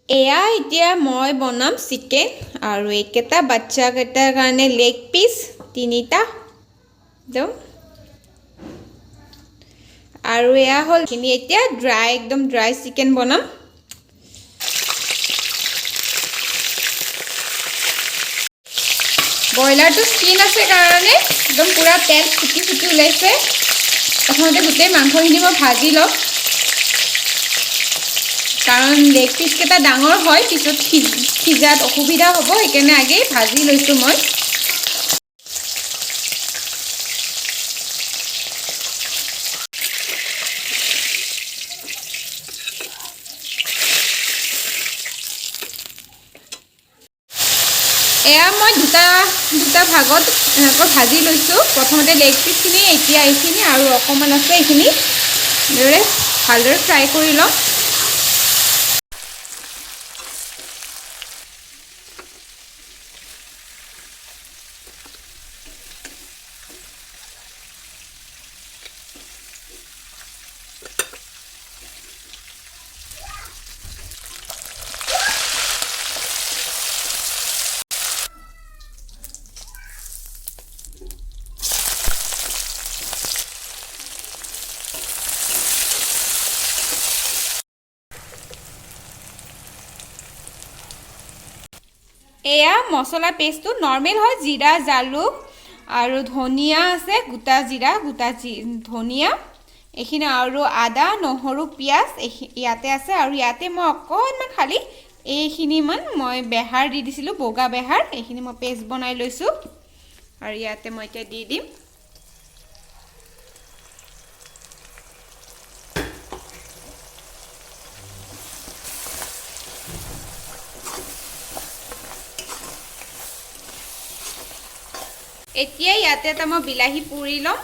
এয়া এতিয়া মই বনাম চিকেন আৰু এইকেইটা বাচ্চা কেইটাৰ কাৰণে লেগ পিচ তিনিটা একদম আৰু এয়া হ'ল খিনি এতিয়া একদম ড্ৰাই চিকেন বনাম ব্ৰইলাৰটো স্কিন আছে কাৰণে একদম পুৰা তেল ফুটি ফুটি ওলাইছে প্ৰথমতে গোটেই মাংসখিনি মই ভাজি লম কাৰণ লেগ পিচ কেইটা ডাঙৰ হয় পিছত সিজাত অসুবিধা হ'ব সেইকাৰণে আগেই ভাজি লৈছোঁ মই এয়া মই দুটা ভাগত এনেকৈ ভাজি লৈছোঁ প্ৰথমতে লেগ পিচখিনি এতিয়া এইখিনি আৰু অকণমান আছে এইখিনি ভালদৰে ফ্ৰাই কৰি ল'ম এয়া মছলা পেষ্টটো নৰ্মেল হয় জিৰা জালুক আৰু ধনিয়া আছে গোটা জিৰা গোটা ধনিয়া এইখিনি আৰু আদা নহৰু পিঁয়াজ ইয়াতে আছে আৰু ইয়াতে মই অকণমান খালি এইখিনিমান মই বেহাৰ দি দিছিলোঁ বগা বেহাৰ এইখিনি মই পেষ্ট বনাই লৈছোঁ আৰু ইয়াতে মই এতিয়া দি দিম এতিয়া ইয়াতে এটা মই বিলাহী পুৰি ল'ম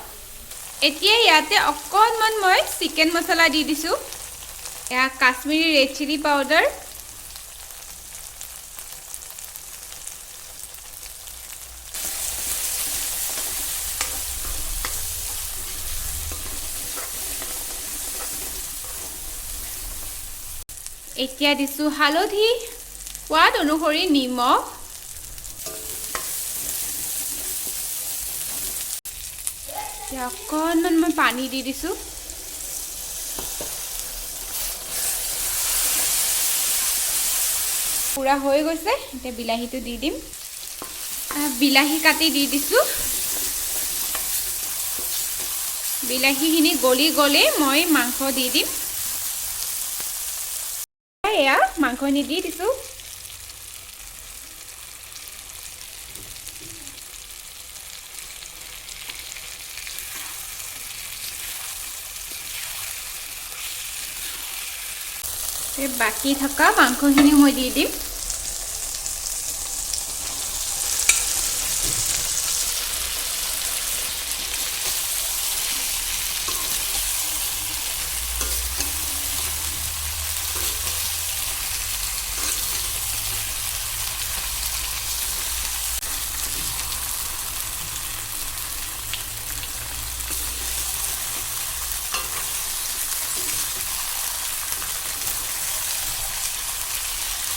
এতিয়া ইয়াতে অকণমান মই চিকেন মছলা দি দিছোঁ এয়া কাশ্মীৰী ৰেড চিলি পাউডাৰ এতিয়া দিছোঁ হালধি সোৱাদ অনুসৰি নিমখ অকণমান মই পানী দি দিছোঁ পুৰা হৈ গৈছে এতিয়া বিলাহীটো দি দিম বিলাহী কাটি দি দিছোঁ বিলাহীখিনি গলি গ'লে মই মাংস দি দিম এয়া মাংসখিনি দি দিছোঁ বাকি থকা মাংসখিনি মই দি দিম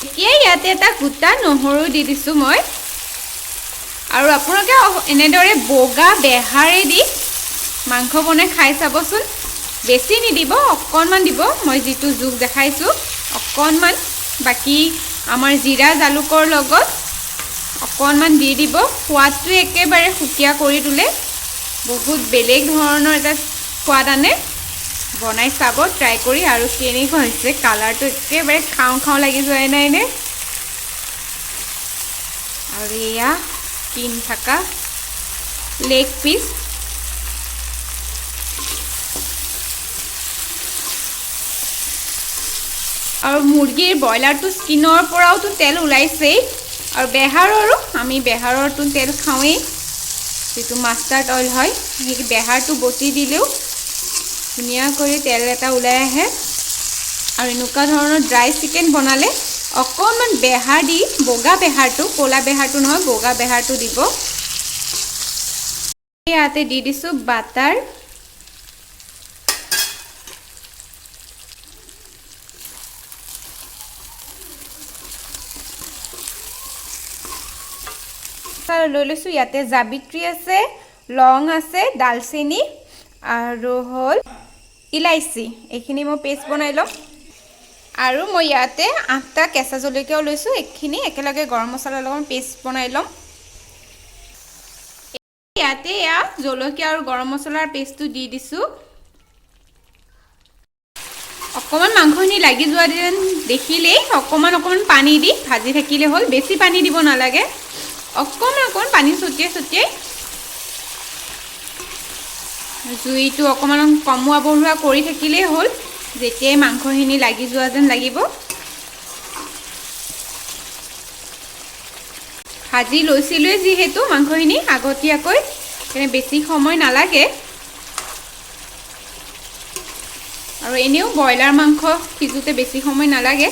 এতিয়া ইয়াতে এটা গোটা নহৰু দি দিছোঁ মই আৰু আপোনালোকে এনেদৰে বগা বেহাৰে দি মাংস বনাই খাই চাবচোন বেছি নিদিব অকণমান দিব মই যিটো জোখ দেখাইছোঁ অকণমান বাকি আমাৰ জিৰা জালুকৰ লগত অকণমান দি দিব সোৱাদটো একেবাৰে সুকীয়া কৰি তোলে বহুত বেলেগ ধৰণৰ এটা সোৱাদ আনে বনাই চাব ট্ৰাই কৰি আৰু কেনেকুৱা হৈছে কালাৰটো একেবাৰে খাওঁ খাওঁ লাগি যোৱা নাইনে আৰু এয়া স্কিন থকা লেগ পিচ আৰু মুৰ্গীৰ ব্ৰইলাৰটো স্কিনৰ পৰাওতো তেল ওলাইছেই আৰু বেহাৰৰো আমি বেহাৰৰটো তেল খাওঁৱেই যিটো মাষ্টাৰ্ড অইল হয় সেই বেহাৰটো বটি দিলেও ধুনীয়া কৰি তেল এটা ওলাই আহে আৰু এনেকুৱা ধৰণৰ ড্ৰাই চিকেন বনালে অকণমান বেহাৰ দি বগা বেহাৰটো ক'লা বেহাৰটো নহয় বগা বেহাৰটো দিব ইয়াতে দি দিছোঁ বাটাৰ লৈ লৈছোঁ ইয়াতে জাবিত্ৰী আছে লং আছে দালচেনি আৰু হ'ল ইলাইচি এইখিনি মই পেষ্ট বনাই ল'ম আৰু মই ইয়াতে 8টা কেঁচা জলকীয়াও লৈছোঁ এইখিনি একেলগে গৰম মছলাৰ লগত পেষ্ট বনাই ল'ম ইয়াতে জলকীয়া আৰু গৰম মছলাৰ পেষ্টটো দি দিছোঁ অকমান মাংসখিনি লাগি যোৱা যেন দেখিলেই অকমান পানী দি ভাজি থাকিলে হ'ল বেছি পানী দিব নালাগে অকমান পানী ছটিয়াই জুইটো অকমান কমোৱা বঢ়োৱা কৰি থাকিলেই হ'ল যেতিয়াই মাংসখিনি লাগি যোৱা যেন লাগিব ভাজি লৈছিলোৱে যিহেতু মাংসখিনি আগতীয়াকৈ এনে বেছি সময় নালাগে আৰু এনেও ব্ৰইলাৰ মাংস সিজোতে বেছি সময় নালাগে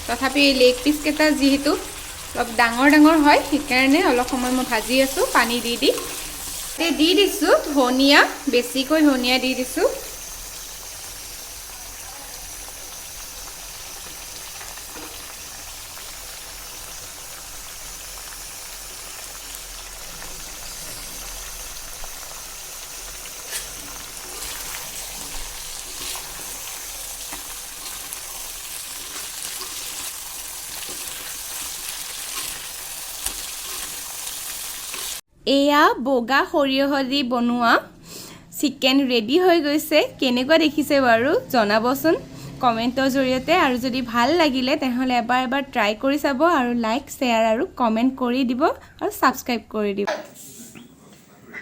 তথাপি লেগ পিস কেটা যেহেতু অলপ ডাঙৰ হয় সেইকাৰণে অলপ সময় মই ভাজি আছো পানী দি দিছো ধনিয়া বেছিকৈ ধনিয়া দি দিছো এয়া বগা সৰিয়হ দি বনোৱা চিকেন ৰেডি হৈ গৈছে কেনেকুৱা দেখিছে বাৰু জনাবচোন কমেন্টৰ জৰিয়তে আৰু যদি ভাল লাগিলে তেহলে এবাৰ ট্ৰাই কৰি চাব আৰু লাইক শেয়াৰ আৰু কমেন্ট কৰি দিব আৰু সাবস্ক্ৰাইব কৰি দিব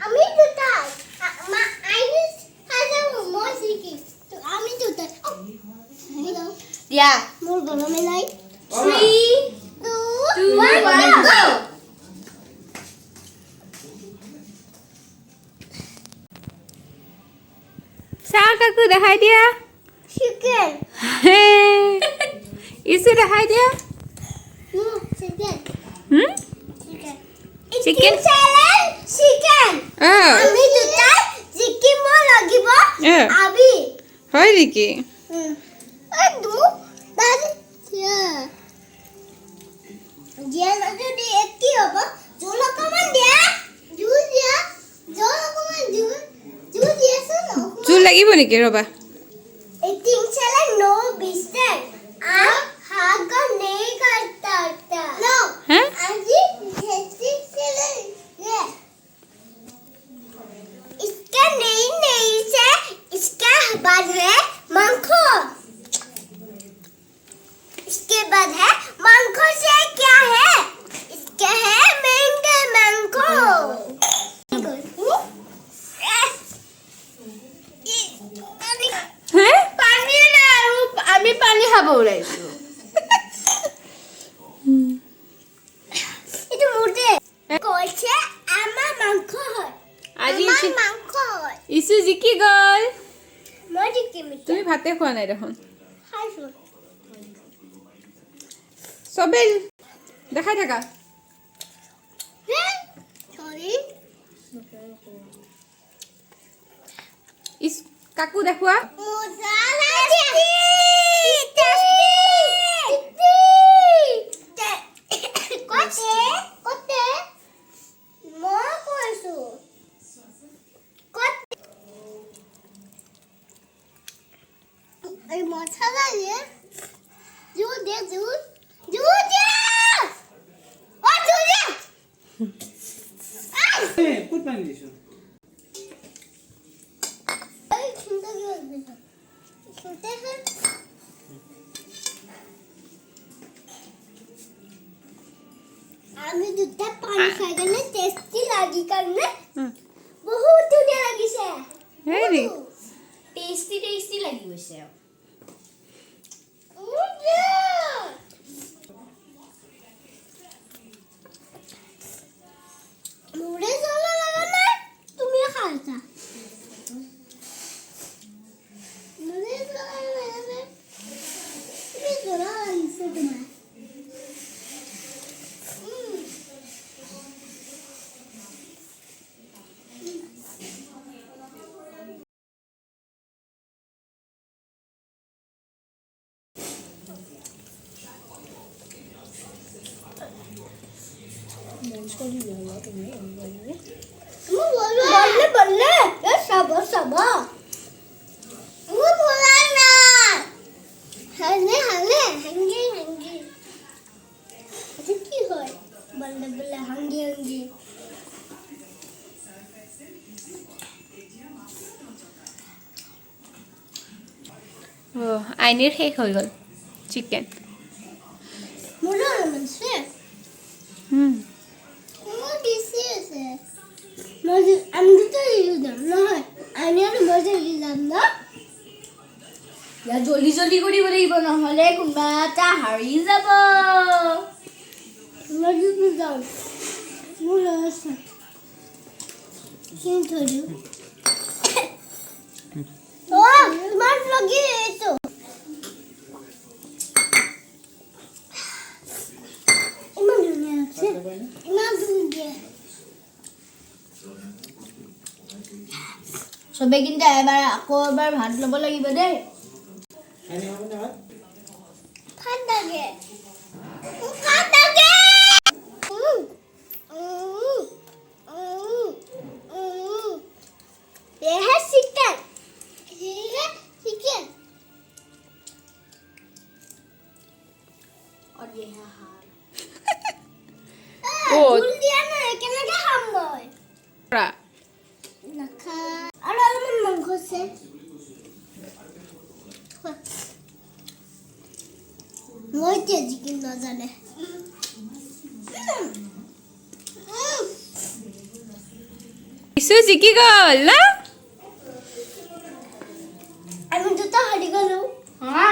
আমি দুটা আইনিস হাজার মজিকি তো আমি দুটা ইয়া মোর গরমে নাই 3 2 1 গো চাও কাকু দেখাই দিয়া চিকেন ইসু দেখাই দিয়া চিকেন চিকেন চ্যালেঞ্জ চিকেন আমি দুটা চিকেন মো লাগিব আবি হয় নেকি দু দাদি দিয়া যদি একটি হবে জল কমান দিয়া জুস দিয়া জল কমান জুস দিয়াছো না জুল লাগিব নেকি ৰবা eating challenge no business आप हाथ नहीं करता no हैं अजी eating challenge ये इसका नहीं से इसका बाद है मांखो इसके बाद है मांखो से क्या है इसका है मैंगो मांखो हैं पानी ना আমি পানি খাব ওলাইছো এটা মুর্দে কইছে আমার মাংস হয় আজি আমার মাংস হয় ইসু জিকি গল মই কি মিটা তুমি ভাতে খোৱা নাই দেখোন খাইছো সবেল দেখাই থাকা সৰি ইস কাকু দেখুৱা মজা লাগে কতে কতে মই কৈছো কতে এই মজা লাগে জু দে জু জু দে ও জু দে Put pan disso. এই চিন্তা কি হবে শুনতে হয় আমি দুটা পানি খাই কেনে টেস্টি লাগি কাৰণে বহুত ধুনীয়া লাগিছে হেৰি টেস্টি লাগি গৈছে বললে এ সব মই বলা না হালে হাঙ্গি আচ্ছা কি হয় বললে হাঙ্গি আইনিৰ শেষ হৈ গ'ল চিকেন মোৰো মনছে মোৰ দিছে আছে আমি তো ইউজাম নহয় আমি আৰু মজা ইউজাম না ইয়া জলদি কৰিব লাগিব নহলে কোনবা এটা হাৰি যাব মজা ইউজাম মোৰ আছে কিন্তু দিও ও তোমার লাগি এসো ইমান ধুনীয়া আছে ইমান ধুনীয়া সবে কিন্তু আকৌ এবাৰ ভাত ল'ব লাগিব দেই ফাটাগে ये है चिकन और ये है हार भूल दिया ना केनेके खाम মই পৰা নাখা আৰু অলপমান মাংস আছে মই তেজি কি নাজানে ইছু জিকি গ'ল না আমি দুটা হাৰি গলো হা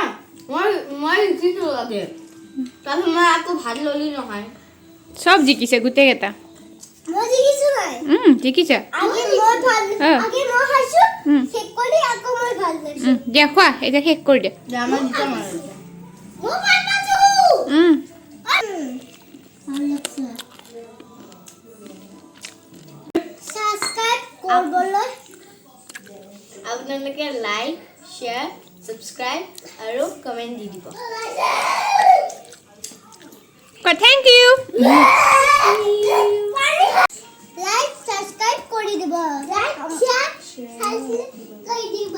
মই জিকিছো লাগে তাৰপিছত মই আকৌ ভাত ললি নহয় চব জিকিছে গোটেইকেইটা মই জিকিছো নাই জিকিছে আগে মই ভাল আগে মই খাইছো চেক কৰি আকৌ মই ভাল লৈছো দিয়া খোৱা এতিয়া শেষ কৰি দিয়া যে আমাৰ দুটা মাৰিছে মই ভাল পাইছো সাবস্ক্ৰাইব কৰিবলৈ আপোনালোকে লাইক শেয়াৰ সাবস্ক্ৰাইব আৰু কমেন্ট দি দিব থেংক ইউ লাইক সাবস্ক্ৰাইব কৰি দিব লাইক শেয়াৰ কৰি দিব